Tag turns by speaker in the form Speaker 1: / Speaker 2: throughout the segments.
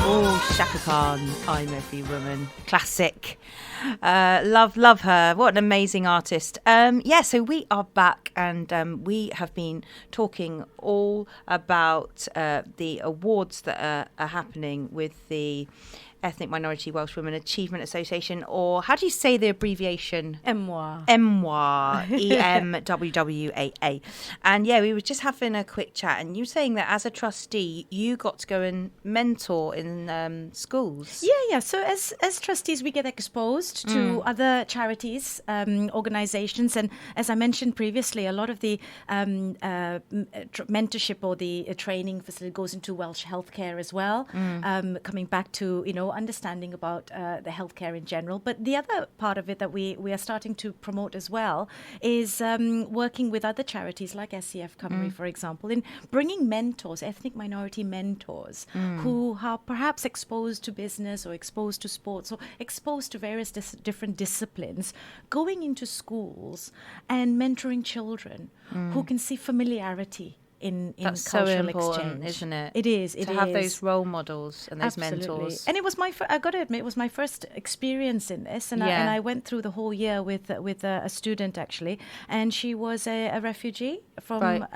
Speaker 1: Oh, Shaka-Khan, I'm Every Woman. Classic. Love her. What an amazing artist. So we are back, and we have been talking all about the awards that are happening with the Ethnic Minority Welsh Women Achievement Association, or how do you say the abbreviation?
Speaker 2: EMWWAA.
Speaker 1: EMWWAA, EMWWAA. And yeah, we were just having a quick chat, and you were saying that as a trustee, you got to go and mentor in schools.
Speaker 2: Yeah. So as trustees, we get exposed to other charities, organizations, and as I mentioned previously, a lot of the mentorship or the training facility goes into Welsh healthcare as well. Coming back to understanding about the healthcare in general, but the other part of it that we are starting to promote as well is working with other charities like SCF Cymru, for example, in bringing mentors, ethnic minority mentors, who are perhaps exposed to business or exposed to sports or exposed to various different disciplines, going into schools and mentoring children who can see familiarity in
Speaker 1: That's
Speaker 2: cultural
Speaker 1: so important,
Speaker 2: exchange,
Speaker 1: isn't it?
Speaker 2: It is.
Speaker 1: To have those role models and those
Speaker 2: Absolutely.
Speaker 1: mentors.
Speaker 2: And it was I got to admit, it was my first experience in this, and I went through the whole year with a student actually, and she was a refugee from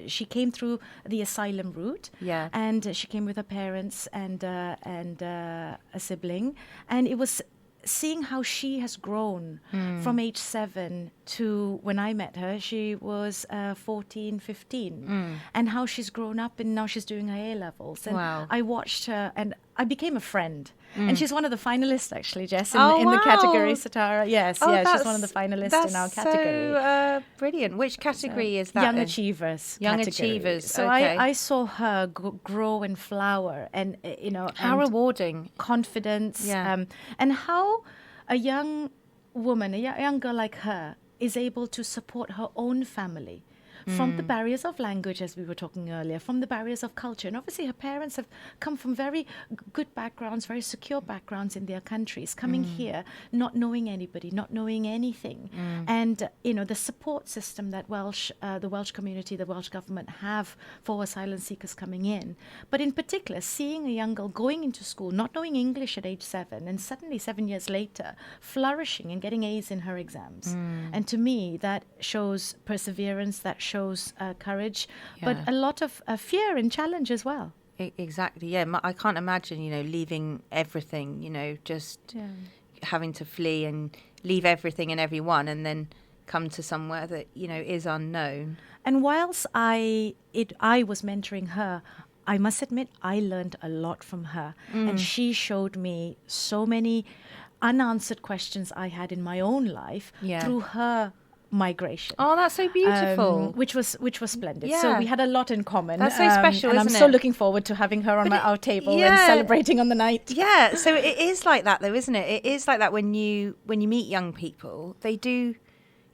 Speaker 2: she came through the asylum route, and she came with her parents and a sibling, and it was seeing how she has grown from age 7 to when I met her, she was 14, 15, and how she's grown up and now she's doing her A-levels. And I watched her and I became a friend. And she's one of the finalists, actually, Jess, in the category Satara. Yes, she's one of the finalists in our category.
Speaker 1: So brilliant. Which category is that?
Speaker 2: Young Achievers.
Speaker 1: Young
Speaker 2: category.
Speaker 1: Achievers.
Speaker 2: So
Speaker 1: okay.
Speaker 2: I saw her grow and flower, and
Speaker 1: how rewarding,
Speaker 2: confidence, and how a young woman, a young girl like her, is able to support her own family. From the barriers of language, as we were talking earlier, from the barriers of culture. And obviously her parents have come from very good backgrounds, very secure backgrounds in their countries, coming here, not knowing anybody, not knowing anything. And, the support system that the Welsh community, the Welsh government have for asylum seekers coming in. But in particular, seeing a young girl going into school, not knowing English at age 7, and suddenly 7 years later, flourishing and getting A's in her exams. And to me, that shows perseverance, that shows courage, but a lot of fear and challenge as well.
Speaker 1: Exactly, yeah. I can't imagine, leaving everything, just having to flee and leave everything and everyone and then come to somewhere that, is unknown.
Speaker 2: And whilst I was mentoring her, I must admit, I learned a lot from her. And she showed me so many unanswered questions I had in my own life through her migration.
Speaker 1: Oh, that's so beautiful.
Speaker 2: Which was splendid.
Speaker 1: Yeah.
Speaker 2: So we had a lot in common.
Speaker 1: That's so special,
Speaker 2: and
Speaker 1: isn't
Speaker 2: I'm so
Speaker 1: it?
Speaker 2: looking forward to having her on our table and celebrating on the night.
Speaker 1: Yeah, so it is like that though, isn't it? It is like that when you meet young people. They do,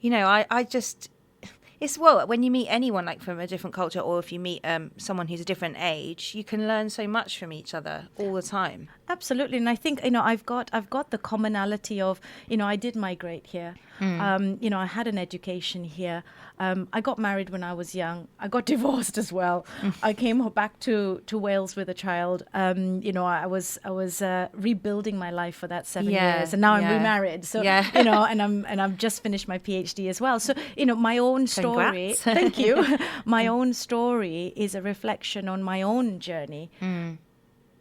Speaker 1: when you meet anyone like from a different culture, or if you meet someone who's a different age, you can learn so much from each other all the time.
Speaker 2: Absolutely. And I think, I've got the commonality of, I did migrate here. I had an education here. I got married when I was young. I got divorced as well. I came back to Wales with a child. I was rebuilding my life for that 7 years, and now I'm remarried. So, and I've just finished my PhD as well. So, my own story, thank you. My own story is a reflection on my own journey.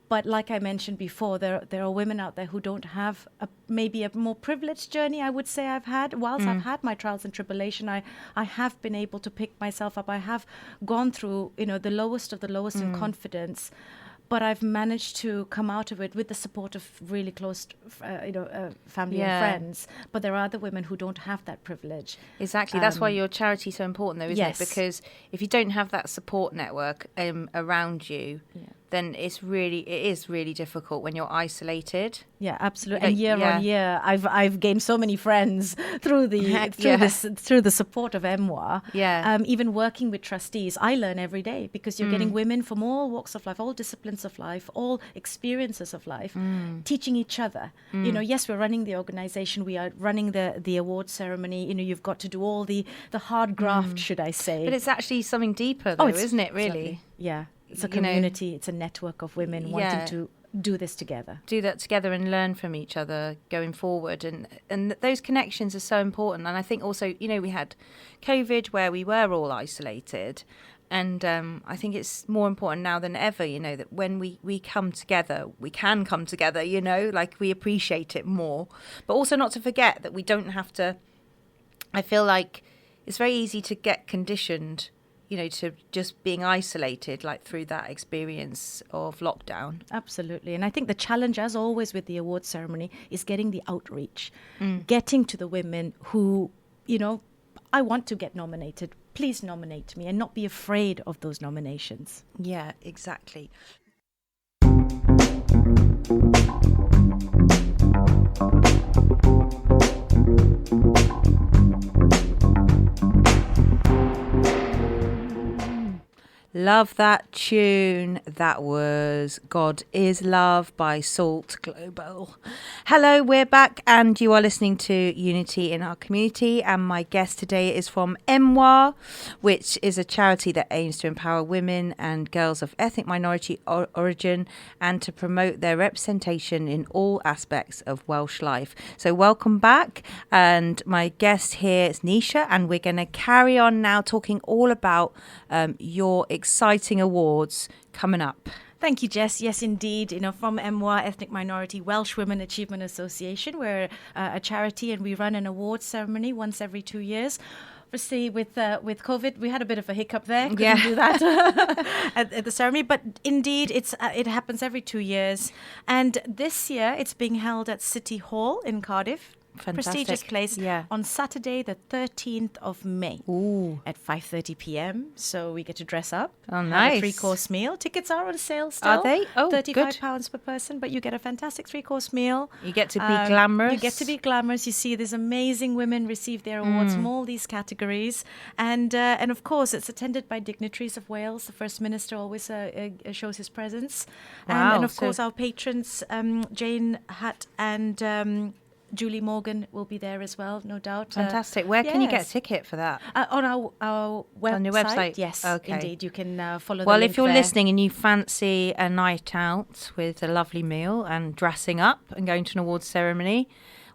Speaker 2: But like I mentioned before, there are women out there who don't have maybe a more privileged journey, I would say I've had. Whilst I've had my trials and tribulation, I have been able to pick myself up. I have gone through, the lowest of the lowest in confidence. But I've managed to come out of it with the support of really close, family and friends. But there are other women who don't have that privilege.
Speaker 1: Exactly. That's why your charity is so important, though, isn't it? Because if you don't have that support network around you, then it is really difficult when you're isolated.
Speaker 2: Yeah, absolutely. And year on year, I've gained so many friends through the support of EMWWAA.
Speaker 1: Yeah.
Speaker 2: Even working with trustees, I learn every day because you're getting women from all walks of life, all disciplines of life, all experiences of life, teaching each other. Yes, we're running the organization, we are running the award ceremony. You've got to do all the hard graft, should I say?
Speaker 1: But it's actually something deeper, though, isn't it? Really?
Speaker 2: Yeah. It's a community. It's a network of women wanting to do this together.
Speaker 1: Do that together and learn from each other going forward. And those connections are so important. And I think also, we had COVID where we were all isolated. And I think it's more important now than ever, that when we come together, we can come together, like we appreciate it more. But also not to forget that we don't have to, I feel like it's very easy to get conditioned, to just being isolated, like through that experience of lockdown.
Speaker 2: Absolutely. And I think the challenge, as always with the award ceremony, is getting the outreach, getting to the women who, I want to get nominated. Please nominate me, and not be afraid of those nominations.
Speaker 1: Yeah, exactly. Love that tune. That was God is Love by Sault Global. Hello, we're back and you are listening to Unity in Our Community, and my guest today is from EMWWAA, which is a charity that aims to empower women and girls of ethnic minority origin and to promote their representation in all aspects of Welsh life. So welcome back, and my guest here is Nisha, and we're going to carry on now talking all about your exciting awards coming up.
Speaker 2: Thank you, Jess. Yes, indeed. From EMWWAA, Ethnic Minority Welsh Women Achievement Association, we're a charity and we run an awards ceremony once every 2 years. Obviously, with COVID, we had a bit of a hiccup there. Couldn't do that at the ceremony. But indeed, it happens every 2 years. And this year, it's being held at City Hall in Cardiff.
Speaker 1: Fantastic.
Speaker 2: Prestigious place on Saturday, the 13th of May at 5:30 p.m. So we get to dress up.
Speaker 1: Oh, nice.
Speaker 2: Have a 3-course meal. Tickets are on sale still.
Speaker 1: Are they? Oh,
Speaker 2: £35 per person, but you get a fantastic 3-course meal.
Speaker 1: You get to be glamorous.
Speaker 2: You get to be glamorous. You see these amazing women receive their awards from all these categories. And of course, it's attended by dignitaries of Wales. The First Minister always shows his presence.
Speaker 1: Wow.
Speaker 2: And of course, our patrons, Jane Hutt and Julie Morgan will be there as well, no doubt.
Speaker 1: Fantastic. Where can you get a ticket for that?
Speaker 2: On our website.
Speaker 1: On your website?
Speaker 2: Yes, okay. Indeed. You can follow the
Speaker 1: Well,
Speaker 2: link
Speaker 1: if you're
Speaker 2: there.
Speaker 1: listening and you fancy a night out with a lovely meal and dressing up and going to an awards ceremony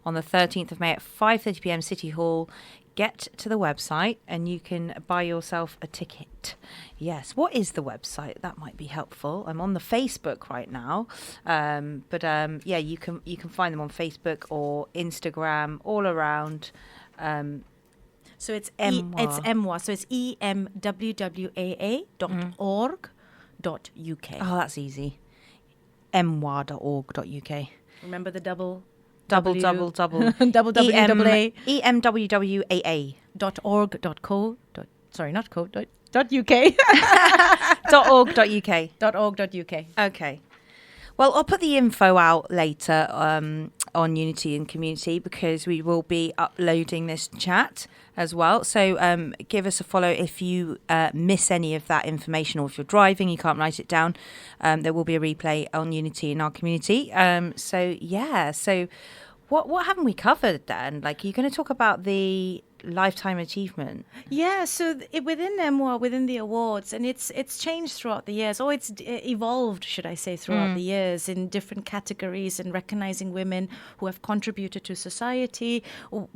Speaker 1: on the 13th of May at 5:30 p.m. City Hall, get to the website and you can buy yourself a ticket. Yes. What is the website? That might be helpful. I'm on the Facebook right now. But you can find them on Facebook or Instagram, all around.
Speaker 2: So it's EMWWAA. So it's EMWWAA.org.uk.
Speaker 1: Oh, that's easy. emwwaa.org.uk.
Speaker 2: Remember the double
Speaker 1: EMWWAA.
Speaker 2: .org.uk.
Speaker 1: Okay. Well, I'll put the info out later on Unity and Community, because we will be uploading this chat as well. So give us a follow if you miss any of that information, or if you're driving, you can't write it down. There will be a replay on Unity in Our Community. So what haven't we covered then? Like, you're going to talk about the lifetime achievement.
Speaker 2: Yeah, so within EMWWAA, within the awards, and it's changed throughout the years, or it's evolved, should I say, throughout the years in different categories, and recognizing women who have contributed to society,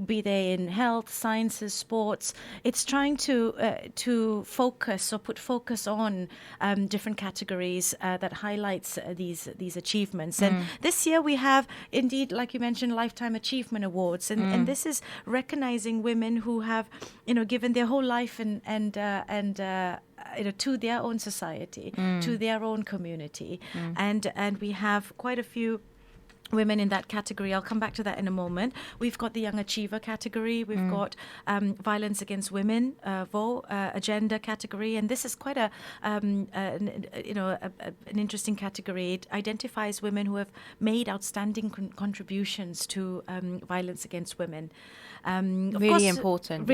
Speaker 2: be they in health, sciences, sports. It's trying to focus or put focus on different categories that highlights these achievements. And this year we have, indeed, like you mentioned, Lifetime Achievement Awards, and this is recognizing women who have, given their whole life and to their own society, to their own community, and we have quite a few women in that category. I'll come back to that in a moment. We've got the Young Achiever category. We've got Violence Against Women, agenda category, and this is quite an interesting category. It identifies women who have made outstanding contributions to violence against women.
Speaker 1: Really important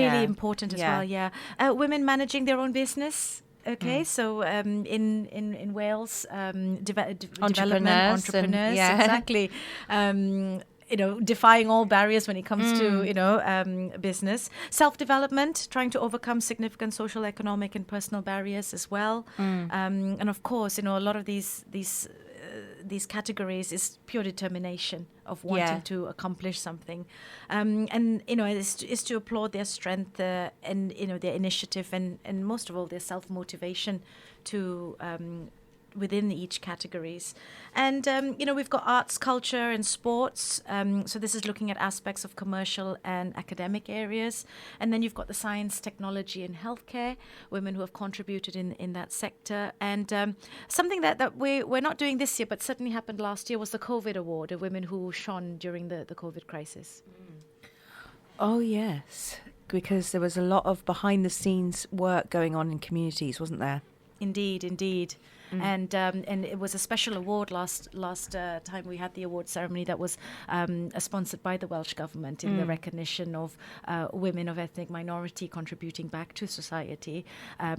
Speaker 2: as well. Yeah, women managing their own business. Okay, so in Wales, development entrepreneurs, exactly. defying all barriers when it comes to, business. Self-development, trying to overcome significant social, economic and personal barriers as well. And of course, a lot of these categories is pure determination of wanting to accomplish something. And is to applaud their strength and, their initiative and most of all, their self-motivation to within each categories. And, we've got arts, culture and sports. So this is looking at aspects of commercial and academic areas. And then you've got the science, technology and healthcare, women who have contributed in that sector. And something that we're not doing this year, but certainly happened last year, was the COVID Award of women who shone during the COVID crisis.
Speaker 1: Oh, yes, because there was a lot of behind-the-scenes work going on in communities, wasn't there?
Speaker 2: Indeed. And it was a special award last time we had the award ceremony that was sponsored by the Welsh government in the recognition of women of ethnic minority contributing back to society,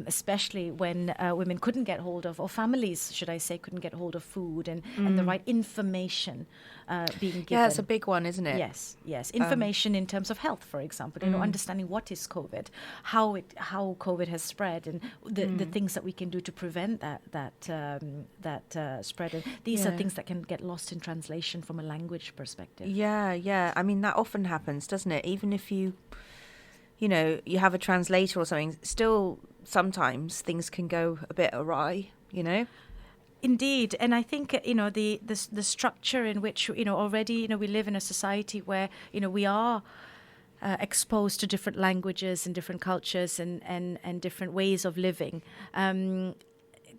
Speaker 2: especially when women couldn't get hold of, or families, should I say, couldn't get hold of food and the right information being given.
Speaker 1: Yeah, it's a big one, isn't it?
Speaker 2: Yes. Information in terms of health, for example, understanding what is COVID, how COVID has spread, and the things that we can do to prevent that spread. And these are things that can get lost in translation from a language perspective.
Speaker 1: Yeah. I mean, that often happens, doesn't it? Even if you have a translator or something, still sometimes things can go a bit awry,
Speaker 2: Indeed, and I think the structure in which already we live in a society where we are exposed to different languages and different cultures and different ways of living.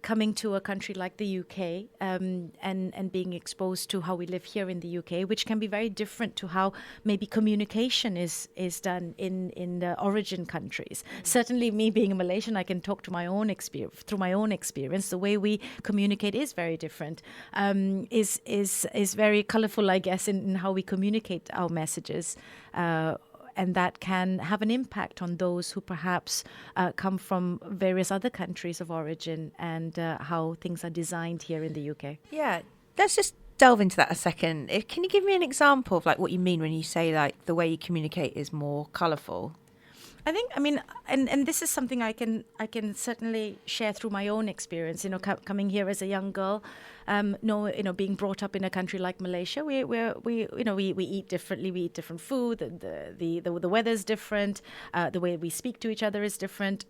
Speaker 2: Coming to a country like the UK and being exposed to how we live here in the UK, which can be very different to how maybe communication is done in the origin countries. Certainly, me being a Malaysian, I can talk to my own experience. Through my own experience, the way we communicate is very different. Is very colourful, I guess, in how we communicate our messages. And that can have an impact on those who perhaps come from various other countries of origin and how things are designed here in the UK.
Speaker 1: Yeah, let's just delve into that a second. Can you give me an example of what you mean when you say the way you communicate is more colourful?
Speaker 2: I mean, and this is something I can certainly share through my own experience. Coming here as a young girl, being brought up in a country like Malaysia, we eat differently. We eat different food. The weather's different. The way we speak to each other is different.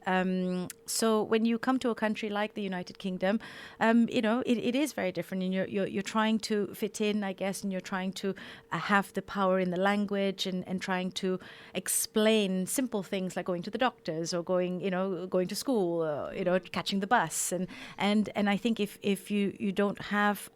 Speaker 2: So when you come to a country like the United Kingdom, it is very different. And you're trying to fit in, I guess, and you're trying to have the power in the language and trying to explain simple things like going to the doctors or going to school, catching the bus, and I think if you don't have,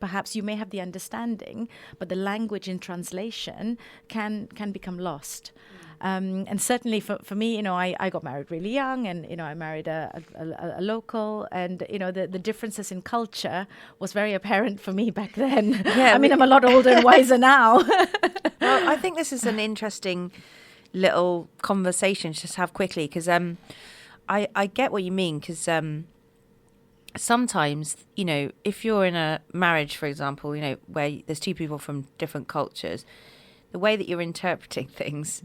Speaker 2: perhaps you may have the understanding, but the language in translation can become lost. And certainly for me, I got married really young, and I married a local, and the differences in culture was very apparent for me back then. Yeah, I'm a lot older and wiser now.
Speaker 1: Well, I think this is an interesting little conversation to just have quickly, because I get what you mean, because sometimes if you're in a marriage, for example, where there's two people from different cultures, the way that you're interpreting things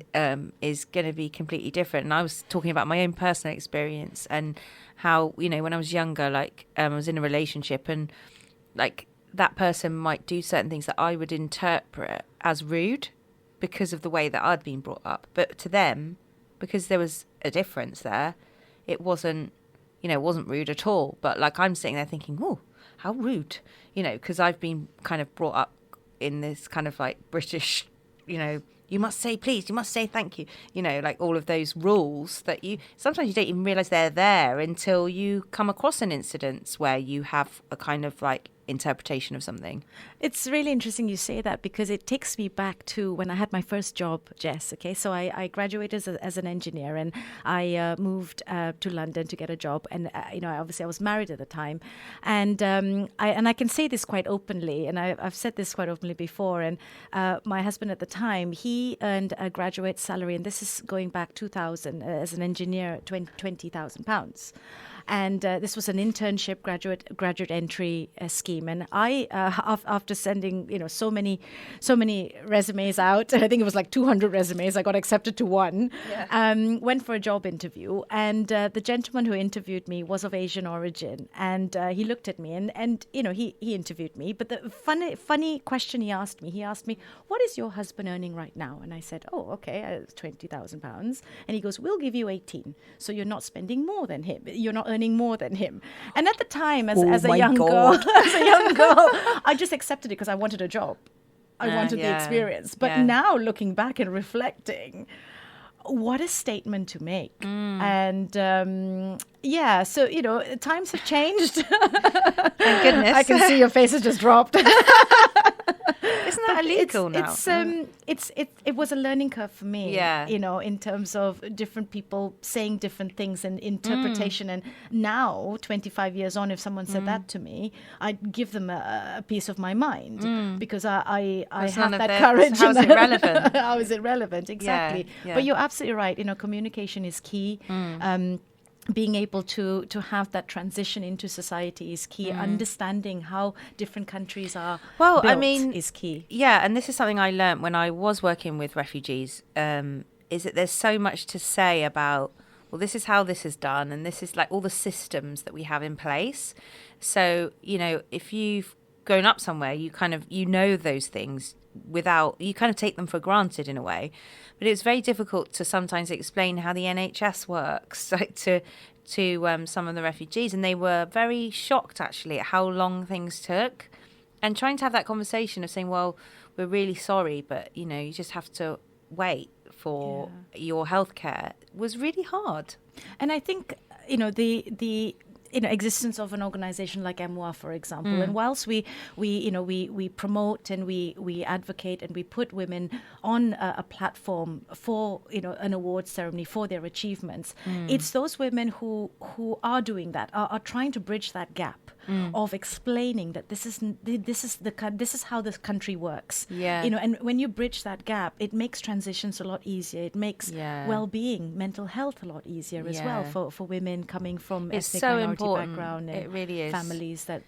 Speaker 1: is going to be completely different. And I was talking about my own personal experience and how when I was younger, I was in a relationship, and that person might do certain things that I would interpret as rude because of the way that I'd been brought up. But to them, because there was a difference there, it wasn't rude at all. But I'm sitting there thinking, oh, how rude, because I've been kind of brought up in this kind of British, you must say please, you must say thank you, all of those rules that sometimes you don't even realise they're there until you come across an incident where you have a kind of interpretation of something.
Speaker 2: It's really interesting you say that, because it takes me back to when I had my first job, Jess. Okay, so I graduated as an engineer, and I moved to London to get a job, and obviously I was married at the time, and I can say this quite openly, and I've said this quite openly before. And my husband at the time, he earned a graduate salary, and this is going back 2000 as an engineer, £20,000. and this was an internship graduate entry scheme. And I, after sending so many resumes out, I think it was like 200 resumes, I got accepted to one. Went for a job interview, and the gentleman who interviewed me was of Asian origin, and he looked at me, and he interviewed me. But the funny question he asked me, what is your husband earning right now? And I said, oh, okay, £20,000. And he goes, we'll give you 18, so you're not spending more than him. You're not earning more than him. And at the time, as a young girl, I just accepted it because I wanted a job. I wanted the experience. But now looking back and reflecting, what a statement to make. And so times have changed.
Speaker 1: Thank goodness.
Speaker 2: I can see your face has just dropped.
Speaker 1: Isn't that illegal now?
Speaker 2: It was a learning curve for me.
Speaker 1: Yeah.
Speaker 2: In terms of different people saying different things and interpretation. And now, 25 years on, if someone said that to me, I'd give them a piece of my mind because I have that courage.
Speaker 1: How is it relevant?
Speaker 2: How is it relevant? Exactly.
Speaker 1: Yeah.
Speaker 2: But you're absolutely right. Communication is key. Being able to have that transition into society is key. Understanding how different countries are built is key.
Speaker 1: Yeah, and this is something I learnt when I was working with refugees, is that there's so much to say about, well, this is how this is done, and this is like all the systems that we have in place. So, if you've grown up somewhere, you kind of, those things without, you kind of take them for granted in a way. But it's very difficult to sometimes explain how the NHS works, like to some of the refugees, and they were very shocked actually at how long things took. And trying to have that conversation of saying, well, we're really sorry, but you just have to wait for your healthcare was really hard.
Speaker 2: And I think the existence of an organization like EMWWAA, for example. And whilst we promote and we advocate and we put women on a platform for an awards ceremony for their achievements, it's those women who are doing that, are trying to bridge that gap of explaining that this is how this country works. And when you bridge that gap, it makes transitions a lot easier. It makes well-being, mental health a lot easier as well for women coming from ethnic minority background and
Speaker 1: it really is.
Speaker 2: Families that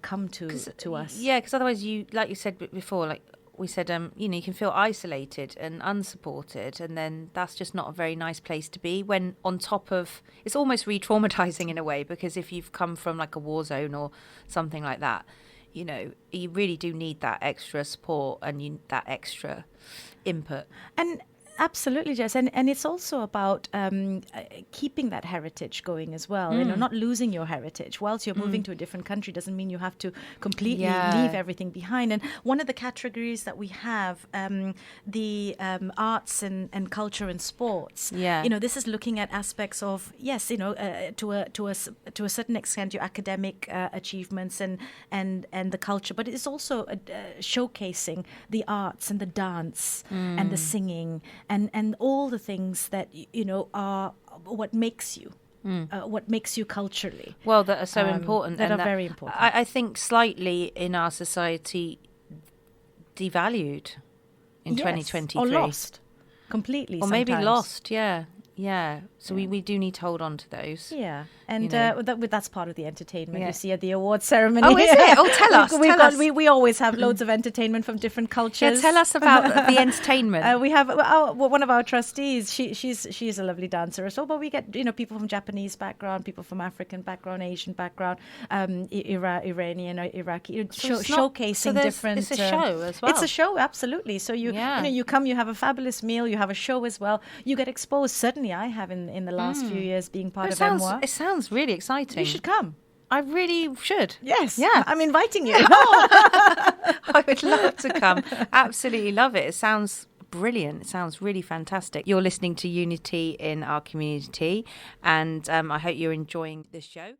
Speaker 2: come to us.
Speaker 1: Yeah, because otherwise you, like you said before, like we said, you can feel isolated and unsupported, and then that's just not a very nice place to be. When on top of, it's almost re-traumatizing in a way, because if you've come from like a war zone or something like that, you really do need that extra support and that extra input.
Speaker 2: And absolutely, Jess. And it's also about keeping that heritage going as well. Not losing your heritage. Whilst you're moving to a different country doesn't mean you have to completely leave everything behind. And one of the categories that we have, the arts and culture and sports. This is looking at aspects of, to a certain extent, your academic achievements and the culture, but it's also showcasing the arts and the dance and the singing. And all the things that are what makes you culturally
Speaker 1: that are so important,
Speaker 2: that are very important.
Speaker 1: I think slightly in our society devalued in 2023
Speaker 2: or lost completely,
Speaker 1: or
Speaker 2: sometimes.
Speaker 1: Maybe lost. So we do need to hold on to those.
Speaker 2: And that's part of the entertainment you see at the awards ceremony.
Speaker 1: Oh, is it? Oh, tell us.
Speaker 2: We always have loads of entertainment from different cultures.
Speaker 1: Tell us about the entertainment.
Speaker 2: We have one of our trustees. She's a lovely dancer as well. But we get people from Japanese background, people from African background, Asian background, Iranian or Iraqi, showcasing different.
Speaker 1: It's a show as well.
Speaker 2: It's a show, absolutely. So you come, you have a fabulous meal, you have a show as well. You get exposed. Certainly, I have in the last few years being part of EMWWAA.
Speaker 1: It sounds really exciting.
Speaker 2: You should come.
Speaker 1: I really should.
Speaker 2: Yes.
Speaker 1: Yeah.
Speaker 2: I'm inviting you.
Speaker 1: I would love to come. Absolutely love it. It sounds brilliant. It sounds really fantastic. You're listening to Unity in Our Community, and I hope you're enjoying this show.